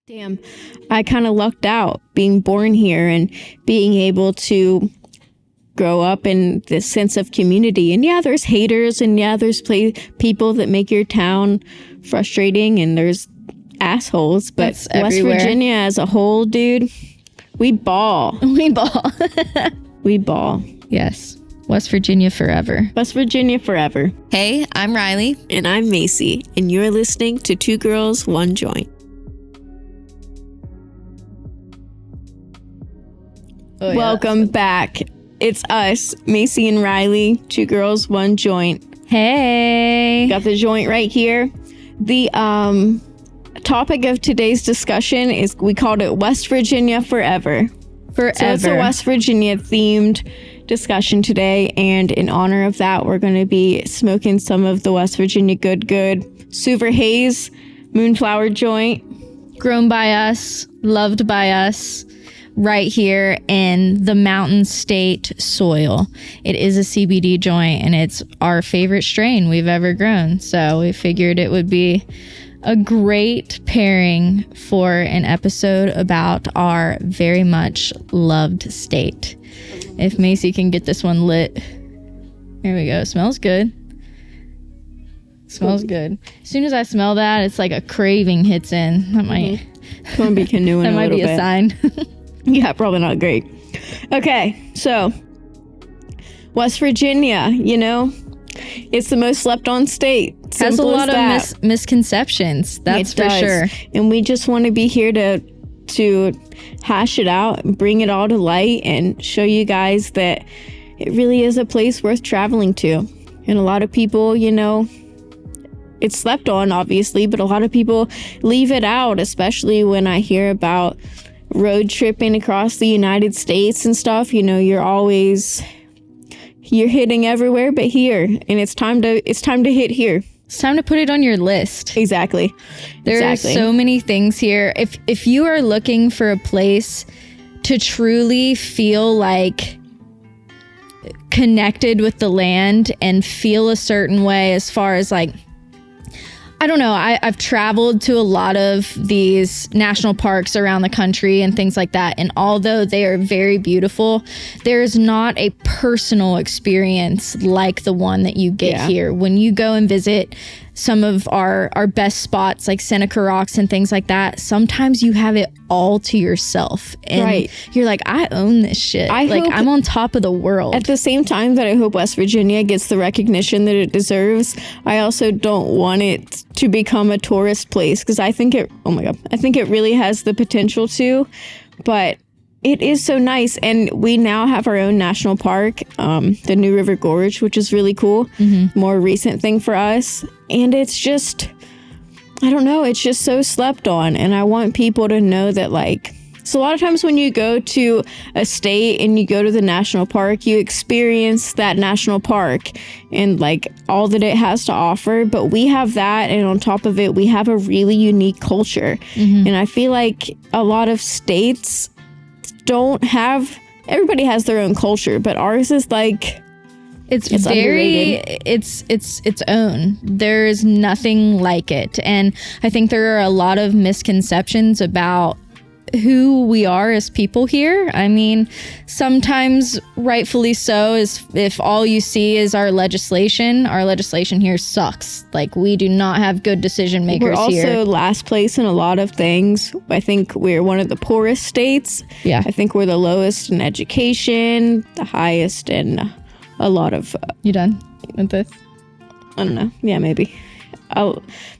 Damn, I kind of lucked out being born here and being able to grow up in this sense of community. And yeah, there's haters, and yeah, there's people that make your town frustrating, and there's assholes. But That's everywhere. West Virginia as a whole, dude, we ball. We ball. We ball. Yes. West Virginia forever. West Virginia forever. Hey, I'm Riley. And I'm Macie, and you're listening to Two Girls, One Joint. Oh, yeah, Welcome back. It's us, Macie and Riley, Two Girls, One Joint. Hey. Got the joint right here. The topic of today's discussion is, we called it West Virginia Forever. Forever. So it's a West Virginia themed discussion today, and in honor of that, we're going to be smoking some of the West Virginia good Silver Haze Moonflower joint. Grown by us, loved by us, right here in the Mountain State soil. It is a CBD joint, and it's our favorite strain we've ever grown. So we figured it would be a great pairing for an episode about our very much loved state. If Macie can get this one lit. Here we go. Smells good. Smells good. As soon as I smell that, it's like a craving hits in. That might Gonna be canoeing that a might little be a bit. sign. Yeah, probably not great. Okay, so West Virginia, you know, it's the most slept on state. Has a Simple lot as of that. misconceptions. That's It for does. sure. And we just want to be here to hash it out and bring it all to light and show you guys that it really is a place worth traveling to. And a lot of people, you know, it's slept on, obviously, but a lot of people leave it out, especially when I hear about road tripping across the United States and stuff. You know, you're hitting everywhere but here, and it's time to hit here. It's time to put it on your list. Exactly. There are so many things here. If you are looking for a place to truly feel like connected with the land and feel a certain way, as far as like, I don't know, I've traveled to a lot of these national parks around the country and things like that. And although they are very beautiful, there is not a personal experience like the one that you get here. When you go and visit some of our best spots like Seneca Rocks and things like that, sometimes you have it all to yourself. And you're like, I own this shit. I'm on top of the world. At the same time that I hope West Virginia gets the recognition that it deserves, I also don't want it to become a tourist place, because I think it really has the potential to, but it is so nice. And we now have our own national park, the New River Gorge, which is really cool. More recent thing for us. And it's just, I don't know, it's just so slept on. And I want people to know that, like, so a lot of times when you go to a state and you go to the national park, you experience that national park and like all that it has to offer. But we have that, and on top of it, we have a really unique culture. And I feel like a lot of states don't have, everybody has their own culture, but ours is like, it's very underrated. it's its own. There is nothing like it. And I think there are a lot of misconceptions about who we are as people here. I mean, sometimes rightfully so, is if all you see is our legislation here sucks. Like, we do not have good decision makers here. We're also last place in a lot of things. I think we're one of the poorest states. Yeah. I think we're the lowest in education, the highest in a lot of... You done with this? I don't know. Yeah, maybe.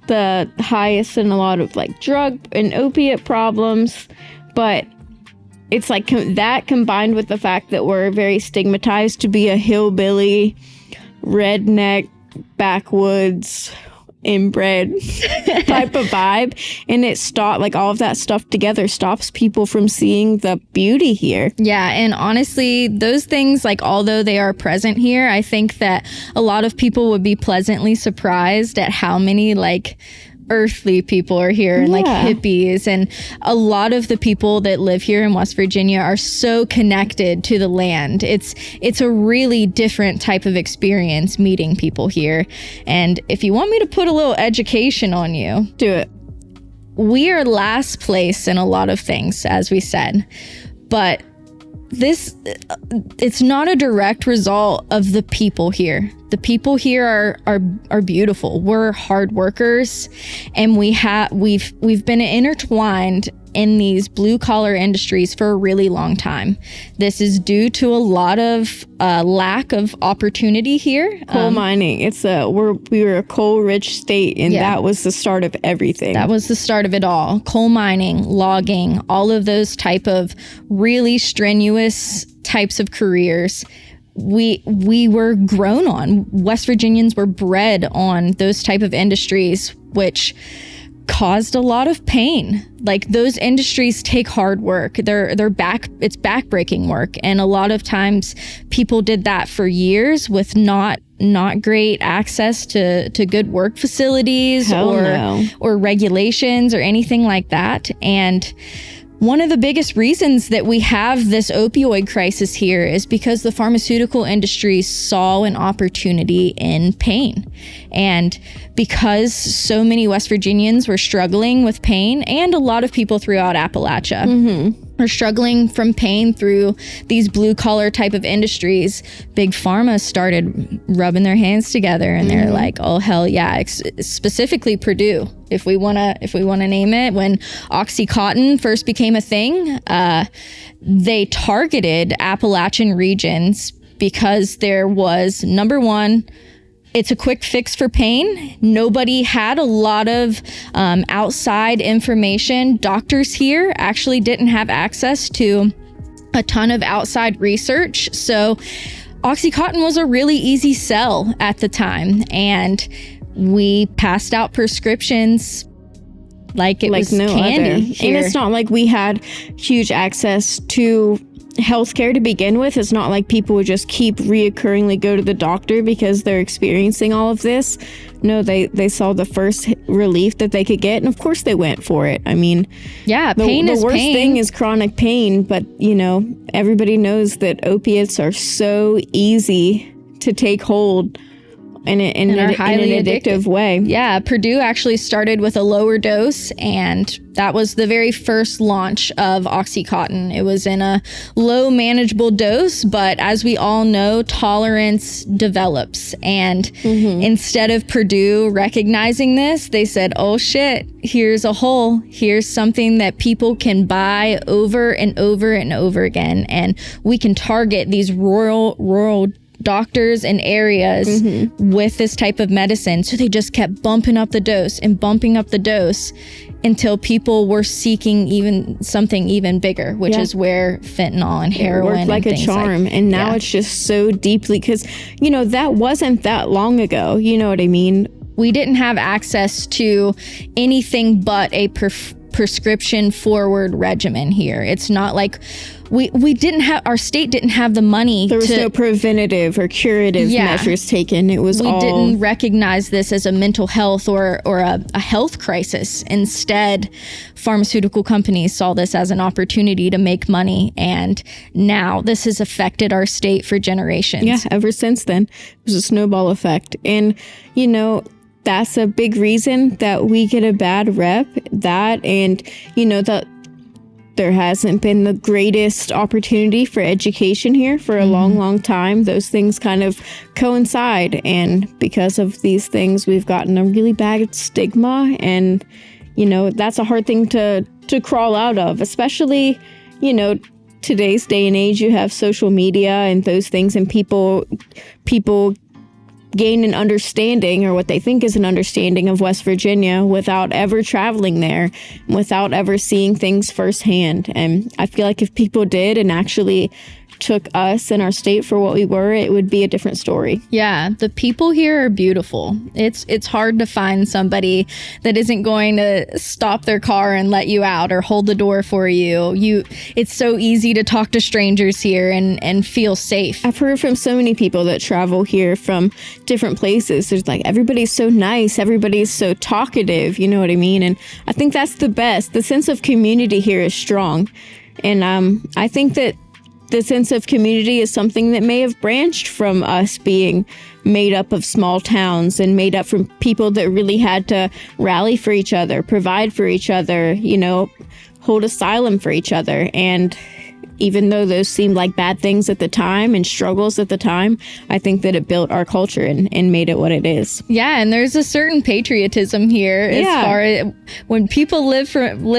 The highest in a lot of like drug and opiate problems, but it's like that combined with the fact that we're very stigmatized to be a hillbilly, redneck, backwoods, inbred type of vibe, and it stopped, like, all of that stuff together stops people from seeing the beauty here. Yeah, and honestly, those things, like, although they are present here, I think that a lot of people would be pleasantly surprised at how many, like, earthly people are here, and like hippies, and a lot of the people that live here in West Virginia are so connected to the land. It's a really different type of experience meeting people here. And if you want me to put a little education on you, Do it. we are last place in a lot of things, as we said, but it's not a direct result of the people here. The people here are beautiful. We're hard workers, and we've been intertwined in these blue collar industries for a really long time. This is due to a lot of lack of opportunity here. Coal mining. We were a coal rich state, and that was the start of everything. That was the start of it all. Coal mining, logging, all of those type of really strenuous types of careers. We were grown on. West Virginians were bred on those type of industries, which caused a lot of pain. Like, those industries take hard work. It's backbreaking work, and a lot of times people did that for years with not great access to good work facilities or regulations or anything like that. And one of the biggest reasons that we have this opioid crisis here is because the pharmaceutical industry saw an opportunity in pain. And because so many West Virginians were struggling with pain, and a lot of people throughout Appalachia are struggling from pain through these blue collar type of industries, Big Pharma started rubbing their hands together, and they're like, oh hell yeah. Specifically Purdue, if we want to name it. When OxyContin first became a thing, they targeted Appalachian regions because there was, number one, it's a quick fix for pain. Nobody had a lot of outside information. Doctors here actually didn't have access to a ton of outside research. So OxyContin was a really easy sell at the time. And we passed out prescriptions like it was no candy here. And it's not like we had huge access to healthcare to begin with. It's not like people would just keep reoccurringly go to the doctor because they're experiencing all of this. No, they saw the first relief that they could get, and of course they went for it. I mean, pain is the worst pain. thing is chronic pain, but everybody knows that opiates are so easy to take hold in an addictive way. Yeah, Purdue actually started with a lower dose, and that was the very first launch of OxyContin. It was in a low manageable dose, but as we all know, tolerance develops. And instead of Purdue recognizing this, they said, oh shit, here's a hole. Here's something that people can buy over and over and over again. And we can target these rural doctors and areas with this type of medicine. So they just kept bumping up the dose until people were seeking something even bigger, which is where fentanyl and heroin worked like a charm. And now it's just so deeply, because that wasn't that long ago. You know what I mean? We didn't have access to anything but a prescription forward regimen here. It's not like our state didn't have the money. There was no preventative or curative measures taken. We didn't recognize this as a mental health or a health crisis. Instead, pharmaceutical companies saw this as an opportunity to make money. And now this has affected our state for generations. Yeah, ever since then, it was a snowball effect. And, that's a big reason that we get a bad rep. That, and, that there hasn't been the greatest opportunity for education here for a long, long time. Those things kind of coincide. And because of these things, we've gotten a really bad stigma. And, that's a hard thing to crawl out of, especially, today's day and age. You have social media and those things, and people gain an understanding, or what they think is an understanding, of West Virginia without ever traveling there, without ever seeing things firsthand. And I feel like if people did and actually took us and our state for what we were, it would be a different story. Yeah, the people here are beautiful. It's hard to find somebody that isn't going to stop their car and let you out or hold the door for you. It's so easy to talk to strangers here and feel safe. I've heard from so many people that travel here from different places. There's like, everybody's so nice, everybody's so talkative, you know what I mean? And I think that's the best. The sense of community here is strong. And I think that the sense of community is something that may have branched from us being made up of small towns and made up from people that really had to rally for each other, provide for each other, you know, hold asylum for each other. And even though those seemed like bad things at the time and struggles at the time, I think that it built our culture and made it what it is. Yeah, and there's a certain patriotism here as far as when people live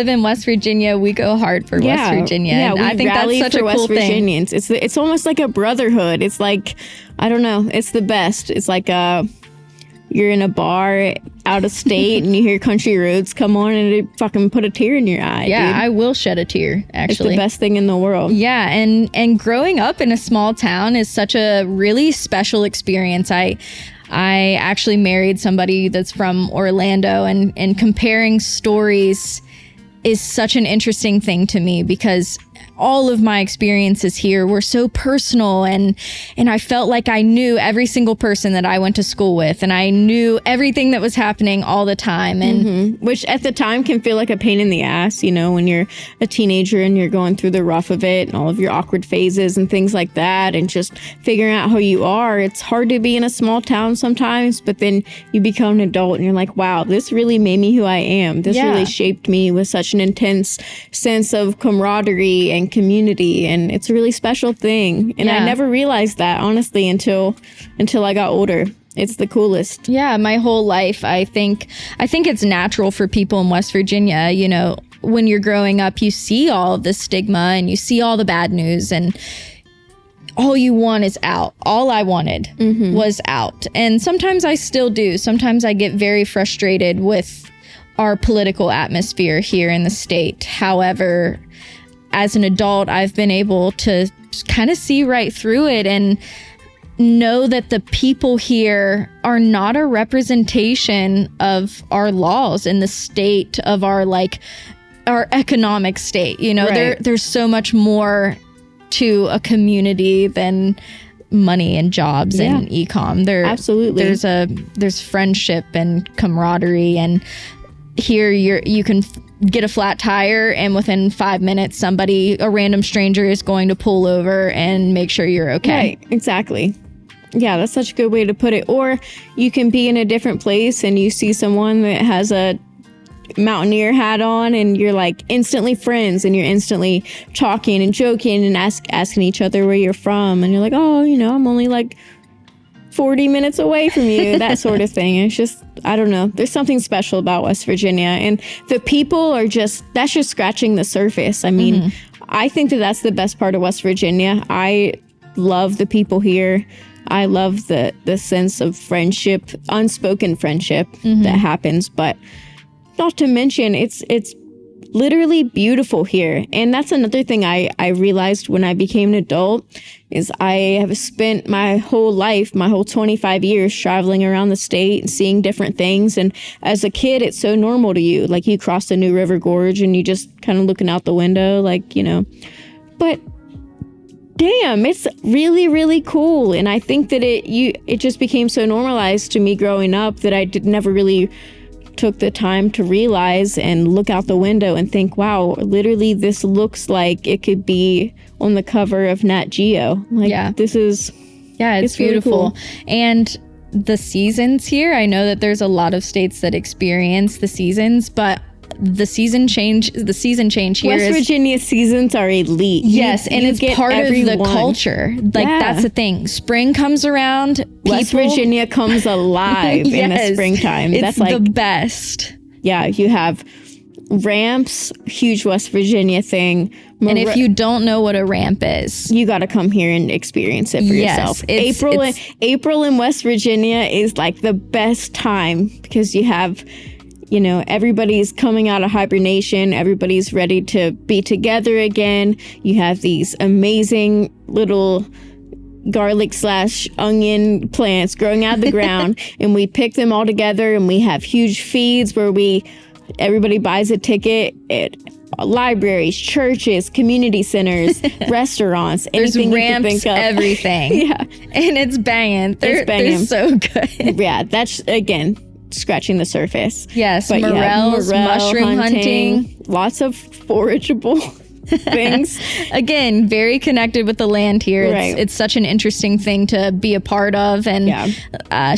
in West Virginia, we go hard for West Virginia. Yeah, and I think that's such a cool thing. Virginians. It's almost like a brotherhood. It's like, I don't know, it's the best. It's like you're in a bar out of state and you hear Country Roads come on and it fucking put a tear in your eye. Yeah, dude. I will shed a tear, actually. It's the best thing in the world. Yeah, and growing up in a small town is such a really special experience. I actually married somebody that's from Orlando, and comparing stories is such an interesting thing to me because all of my experiences here were so personal, and I felt like I knew every single person that I went to school with, and I knew everything that was happening all the time. And which at the time can feel like a pain in the ass, you know, when you're a teenager and you're going through the rough of it and all of your awkward phases and things like that, and just figuring out who you are. It's hard to be in a small town sometimes, but then you become an adult and you're like, wow, this really made me who I am. This really shaped me with such an intense sense of camaraderie and community, and it's a really special thing. And I never realized that, honestly, until I got older. It's the coolest. Yeah, my whole life, I think it's natural for people in West Virginia. You know, when you're growing up, you see all of the stigma and you see all the bad news, and all you want is out. All I wanted was out. And sometimes I still do. Sometimes I get very frustrated with our political atmosphere here in the state. However, as an adult, I've been able to kind of see right through it and know that the people here are not a representation of our laws and the state of our economic state. You know, there's so much more to a community than money and jobs and e-com. Absolutely. There's friendship and camaraderie, and here you can get a flat tire and within 5 minutes a random stranger is going to pull over and make sure you're okay. Right, exactly. Yeah, that's such a good way to put it. Or you can be in a different place and you see someone that has a mountaineer hat on and you're like instantly friends, and you're instantly talking and joking and asking each other where you're from, and you're like, oh, you know, I'm only like 40 minutes away from you, that sort of thing. It's just, I don't know. There's something special about West Virginia, and the people that's just scratching the surface. I mean, I think that's the best part of West Virginia. I love the people here. I love the sense of friendship, unspoken friendship that happens, but not to mention it's literally beautiful here. And that's another thing I realized when I became an adult is I have spent my whole life, my whole 25 years traveling around the state and seeing different things. And as a kid, it's so normal to you. Like you cross the New River Gorge and you just kind of looking out the window, like, you know, but damn, it's really, really cool. And I think that it just became so normalized to me growing up that I never really took the time to realize and look out the window and think, wow, literally this looks like it could be on the cover of Nat Geo. Like, this is... Yeah, it's beautiful. Really cool. And the seasons here, I know that there's a lot of states that experience the seasons, but the season change here West Virginia seasons are elite. Yes, and it's part of the culture. Like, that's the thing. Spring comes around. West Virginia comes alive in the springtime. That's like the best. Yeah, you have ramps, huge West Virginia thing. And if you don't know what a ramp is, you got to come here and experience it for yourself. April in West Virginia is like the best time because you have, you know, everybody's coming out of hibernation. Everybody's ready to be together again. You have these amazing little garlic/onion plants growing out of the ground, and we pick them all together, and we have huge feeds where everybody buys a ticket at libraries, churches, community centers, restaurants, anything ramps, you can think of. Everything. Yeah. And it's banging. They're so good. Yeah, that's, again, scratching the surface. Yes, but morels, mushroom hunting. Lots of forageable things. Again, very connected with the land here. Right. It's such an interesting thing to be a part of and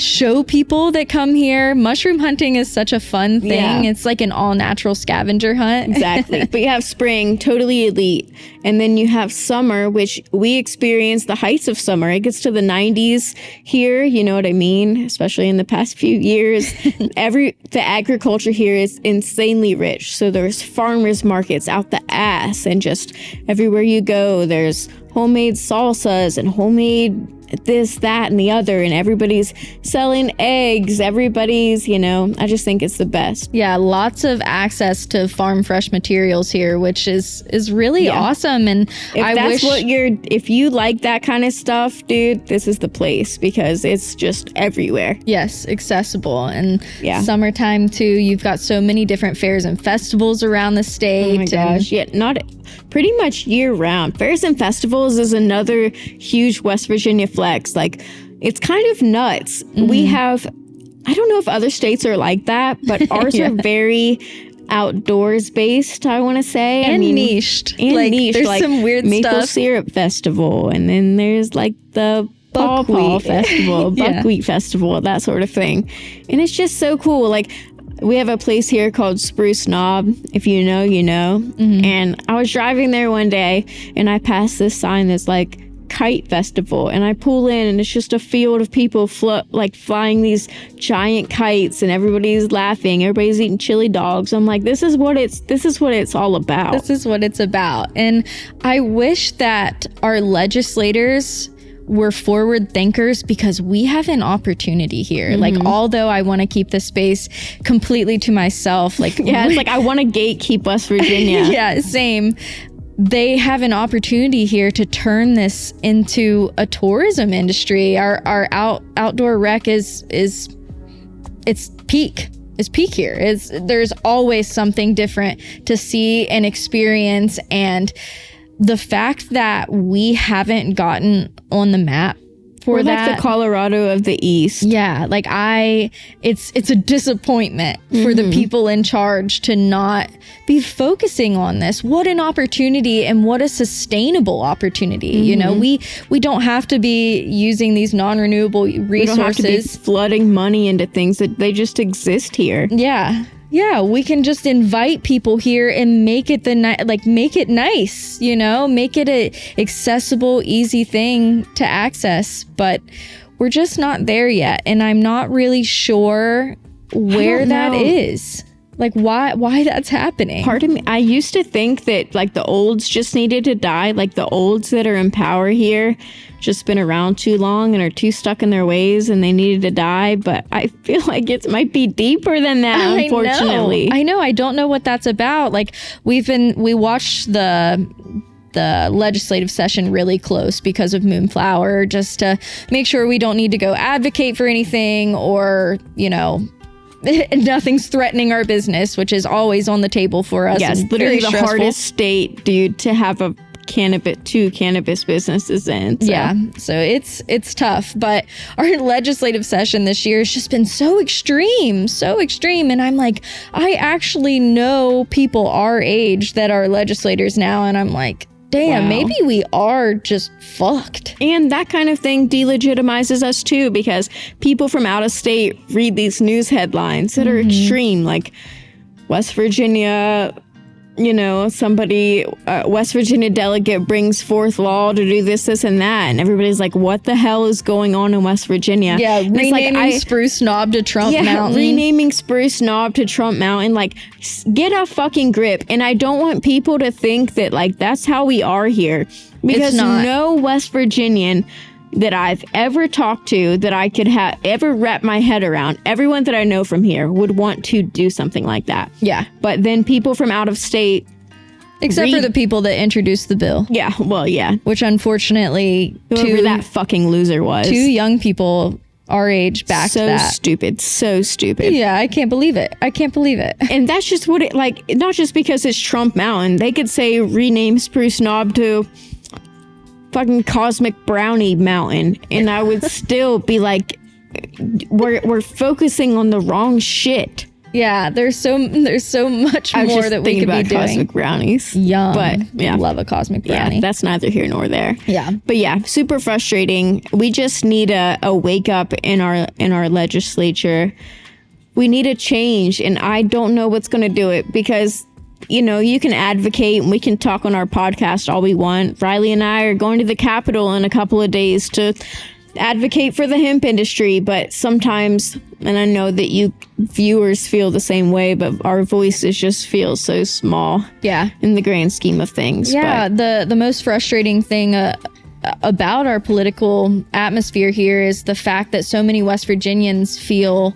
show people that come here. Mushroom hunting is such a fun thing. It's like an all natural scavenger hunt. Exactly. But you have spring, totally elite. And then you have summer, which we experience the heights of summer. It gets to the 90s here. You know what I mean? Especially in the past few years. The agriculture here is insanely rich. So there's farmers markets out the ass, and just everywhere you go, there's homemade salsas and homemade this, that, and the other, and everybody's selling eggs. Everybody's, I just think it's the best. Yeah, lots of access to farm fresh materials here, which is really awesome. And if you like that kind of stuff, dude, this is the place, because it's just everywhere. Yes, accessible. And summertime too, you've got so many different fairs and festivals around the state. Oh my gosh, pretty much year round. Fairs and festivals is another huge West Virginia flex. Like, it's kind of nuts. We have, I don't know if other states are like that, but ours are very outdoors based, I want to say. And niched. There's like some weird maple stuff. syrup festival, and then there's like the buckwheat festival, buckwheat festival, that sort of thing. And it's just so cool. Like, we have a place here called Spruce Knob. If you know, you know. And I was driving there one day, and I passed this sign that's like kite festival, and I pull in, and it's just a field of people flying these giant kites, and everybody's laughing, everybody's eating chili dogs. I'm like, this is what it's all about. This is what it's about. And I wish that our legislators were forward thinkers, because we have an opportunity here. Like, although I want to keep the space completely to myself, like it's like I want to gatekeep West Virginia. Yeah, same. They have an opportunity here to turn this into a tourism industry. Our outdoor rec is peak. It's peak here. There's always something different to see and experience, and the fact that we haven't gotten on the map for that. Like the Colorado of the East. Yeah, like it's a disappointment for the people in charge to not be focusing on this. What an opportunity, and what a sustainable opportunity. We don't have to be using these non-renewable resources. We don't have to be flooding money into things that they just exist here. Yeah, we can just invite people here and make it make it nice, make it a accessible, easy thing to access. But we're just not there yet, and I'm not really sure where that is. Like, why that's happening. Part of me, I used to think that like the olds just needed to die, like the olds that are in power here just been around too long and are too stuck in their ways, and they needed to die. But I feel like it might be deeper than that, unfortunately. I know. I don't know what that's about. Like, we watched the legislative session really close because of Moonflower, just to make sure we don't need to go advocate for anything, or nothing's threatening our business, which is always on the table for us. Yes, literally the hardest state, dude, to have two cannabis businesses in. So. Yeah, so it's tough, but our legislative session this year has just been so extreme, and I'm like, I actually know people our age that are legislators now, and I'm like, damn, maybe we are just fucked. And that kind of thing delegitimizes us too, because people from out of state read these news headlines that are extreme, like West Virginia, somebody, West Virginia delegate brings forth law to do this, and that. And everybody's like, what the hell is going on in West Virginia? Yeah, renaming Spruce Knob to Trump Mountain. Renaming Spruce Knob to Trump Mountain. Like, get a fucking grip. And I don't want people to think that, like, that's how we are here. Because no West Virginian that I've ever talked to, that I could ever wrap my head around, everyone that I know from here would want to do something like that. Yeah. But then people from out of state... Except for the people that introduced the bill. Yeah, well, yeah. Which unfortunately... Whoever that fucking loser was. 2 young people our age backed that. So stupid. Yeah, I can't believe it. And that's just what it, like, not just because it's Trump Mountain. They could say rename Spruce Knob to... fucking Cosmic Brownie Mountain, and I would still be like, we're focusing on the wrong shit. Yeah, there's so much I was more just that we thinking could be about doing. cosmic brownies. Yum. But yeah, Love a cosmic brownie. yeah, that's neither here nor there. Yeah. But yeah, super frustrating. We just need a wake up in our legislature. We need a change, and I don't know what's going to do it because, you know, you can advocate and we can talk on our podcast all we want. Riley and I are going to the Capitol in a couple of days to advocate for the hemp industry, but sometimes, and I know that you viewers feel the same way, but our voices just feel so small. Yeah. In the grand scheme of things. Yeah. But The most frustrating thing about our political atmosphere here is the fact that so many West Virginians feel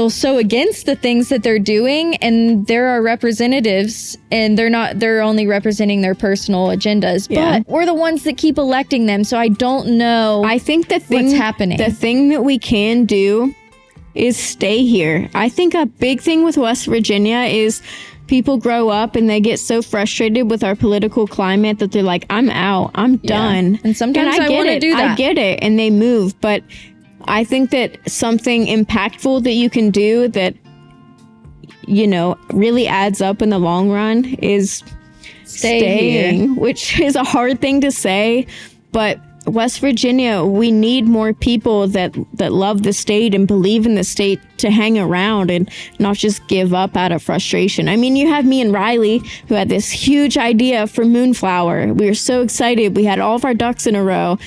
so against the things that they're doing, and there are representatives and they're only representing their personal agendas, but we're the ones that keep electing them. So I don't know. I think what's happening. The thing that we can do is stay here. I think a big thing with West Virginia is people grow up and they get so frustrated with our political climate that they're like, I'm out, I'm done. And sometimes I want to do that. I get it. And they move. But I think that something impactful that you can do that, you know, really adds up in the long run is staying here. Which is a hard thing to say, but West Virginia, we need more people that love the state and believe in the state to hang around and not just give up out of frustration. I mean, you have me and Riley, who had this huge idea for Moonflower. We were so excited. We had all of our ducks in a row.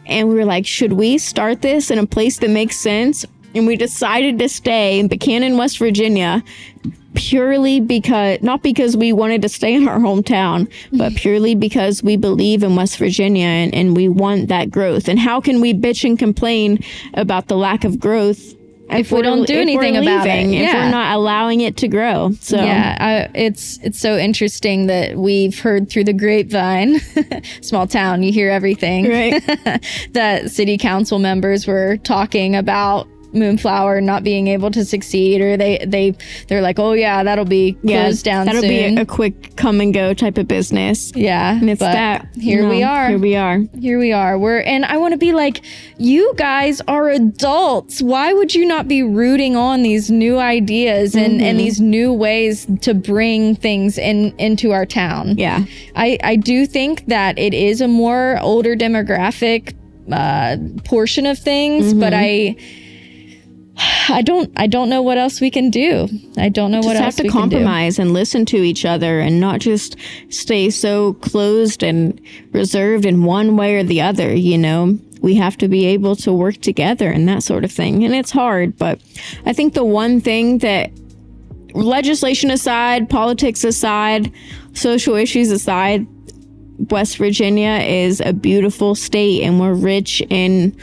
And we were like, should we start this in a place that makes sense? And we decided to stay in Buchanan, West Virginia, purely because, not because we wanted to stay in our hometown, but purely because we believe in West Virginia and we want that growth. And how can we bitch and complain about the lack of growth if we don't do anything about it? If we're not allowing it to grow. So yeah, it's so interesting that we've heard through the grapevine, small town, you hear everything, right? that city council members were talking about Moonflower not being able to succeed, or they're like, oh yeah, that'll be closed down that'll soon. Be a quick come and go type of business. Yeah, and it's but that here we are. And I want to be like, you guys are adults. Why would you not be rooting on these new ideas and these new ways to bring things into our town? Yeah, I do think that it is a more older demographic portion of things, but I don't know what else we can do. I don't know what else we can do. Just have to compromise and listen to each other and not just stay so closed and reserved in one way or the other, you know? We have to be able to work together and that sort of thing. And it's hard, but I think the one thing that, legislation aside, politics aside, social issues aside, West Virginia is a beautiful state, and we're rich in,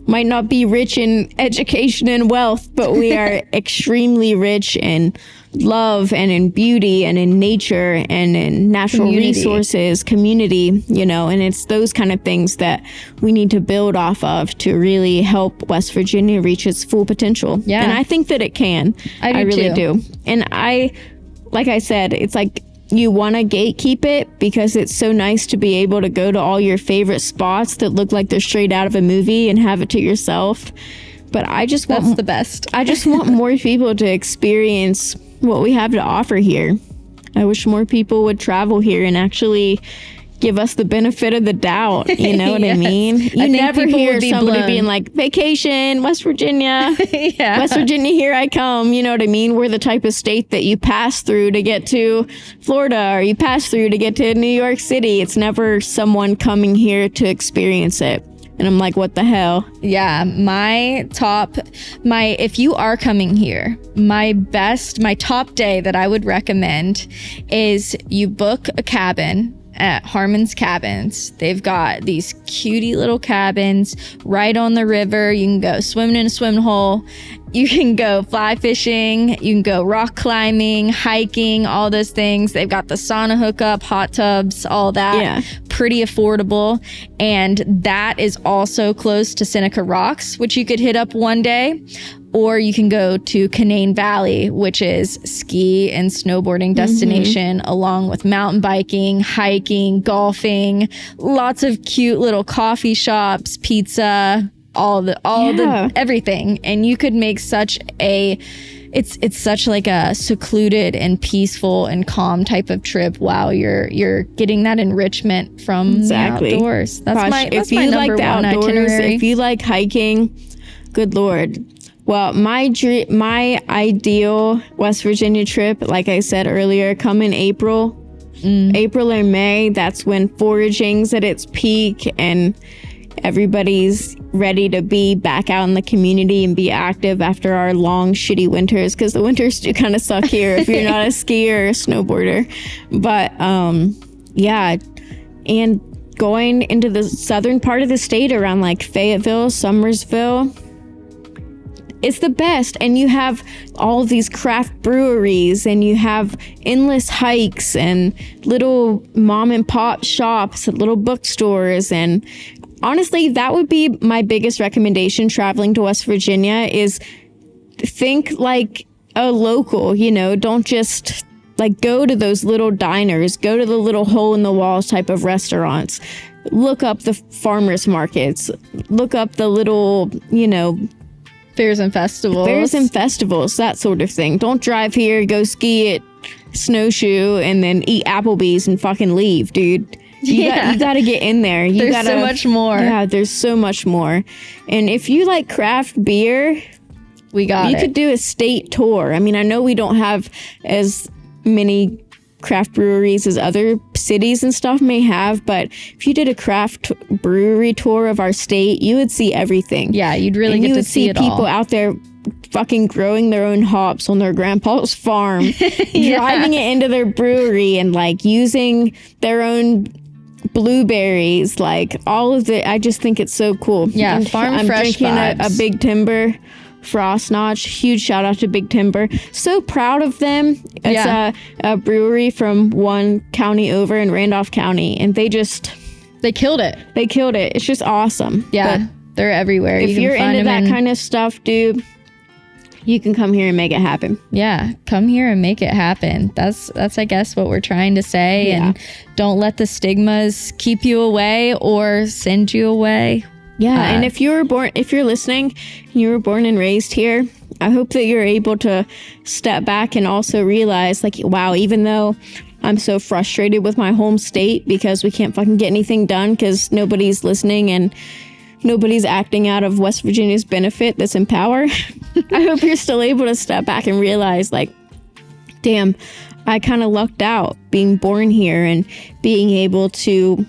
might not be rich in education and wealth, but we are extremely rich in love and in beauty and in nature and in natural resources, community, you know, and it's those kind of things that we need to build off of to really help West Virginia reach its full potential. Yeah. And I think that it can. I really do. And like I said, it's like, you want to gatekeep it because it's so nice to be able to go to all your favorite spots that look like they're straight out of a movie and have it to yourself. But I just want... That's the best. I just want more people to experience what we have to offer here. I wish more people would travel here and actually give us the benefit of the doubt. You know what I mean? You never hear somebody being like, vacation, West Virginia. Yeah. West Virginia, here I come. You know what I mean? We're the type of state that you pass through to get to Florida, or you pass through to get to New York City. It's never someone coming here to experience it. And I'm like, what the hell? Yeah, if you are coming here, my top day that I would recommend is you book a cabin at Harmon's Cabins. They've got these cutie little cabins right on the river. You can go swimming in a swimming hole. You can go fly fishing. You can go rock climbing, hiking, all those things. They've got the sauna hookup, hot tubs, all that. Yeah. Pretty affordable. And that is also close to Seneca Rocks, which you could hit up one day. Or you can go to Canaan Valley, which is ski and snowboarding destination, along with mountain biking, hiking, golfing, lots of cute little coffee shops, pizza, all the everything. And you could make such a it's such like a secluded and peaceful and calm type of trip. Wow, you're getting that enrichment from the outdoors. That's my number one itinerary. If you like hiking, good Lord. Well, my ideal West Virginia trip, like I said earlier, come in April. April or May. That's when foraging's at its peak and everybody's ready to be back out in the community and be active after our long, shitty winters, because the winters do kind of suck here if you're not a skier or a snowboarder. But yeah, and going into the southern part of the state around like Fayetteville, Summersville, it's the best. And you have all of these craft breweries, and you have endless hikes and little mom and pop shops and little bookstores. And honestly, that would be my biggest recommendation traveling to West Virginia, is think like a local, you know, don't just like go to those little diners, go to the little hole in the walls type of restaurants, look up the farmers markets, look up the little, you know, fairs and festivals, that sort of thing. Don't drive here, go ski at Snowshoe, and then eat Applebee's and fucking leave, dude. You got to get in there. There's so much more. Yeah, there's so much more. And if you like craft beer, you could do a state tour. I mean, I know we don't have as many craft breweries as other cities and stuff may have, but if you did a craft brewery tour of our state, you would see everything. Yeah, you'd really get to see it all. You would see people out there fucking growing their own hops on their grandpa's farm, driving it into their brewery, and like using their own blueberries, like all of the, I just think it's so cool. Yeah, I'm fresh drinking vibes. a Big Timber Frost Notch. Huge shout out to Big Timber. So proud of them. It's a brewery from one county over in Randolph County, and they killed it. It's just awesome. Yeah, but they're everywhere. If you're into that kind of stuff, dude, you can come here and make it happen. Yeah, come here and make it happen. That's I guess what we're trying to say. Yeah. And don't let the stigmas keep you away or send you away. Yeah, and if you're listening, you were born and raised here, I hope that you're able to step back and also realize, like, wow, even though I'm so frustrated with my home state because we can't fucking get anything done because nobody's listening and nobody's acting out of West Virginia's benefit that's in power, I hope you're still able to step back and realize, like, damn, I kind of lucked out being born here and being able to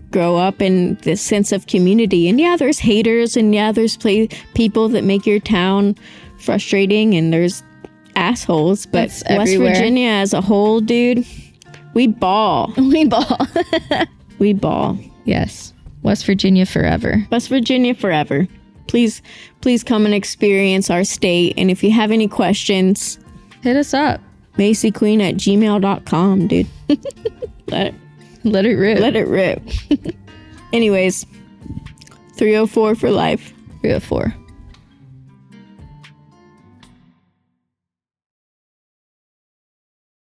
grow up in this sense of community. And yeah, there's haters, and yeah, there's people that make your town frustrating, and there's assholes, but West Virginia as a whole, dude, we ball. We ball. Yes. West Virginia forever. West Virginia forever. Please come and experience our state. And if you have any questions, hit us up. MacieQueen@gmail.com, dude. Let it rip. Let it rip. Anyways, 304 for life. 304.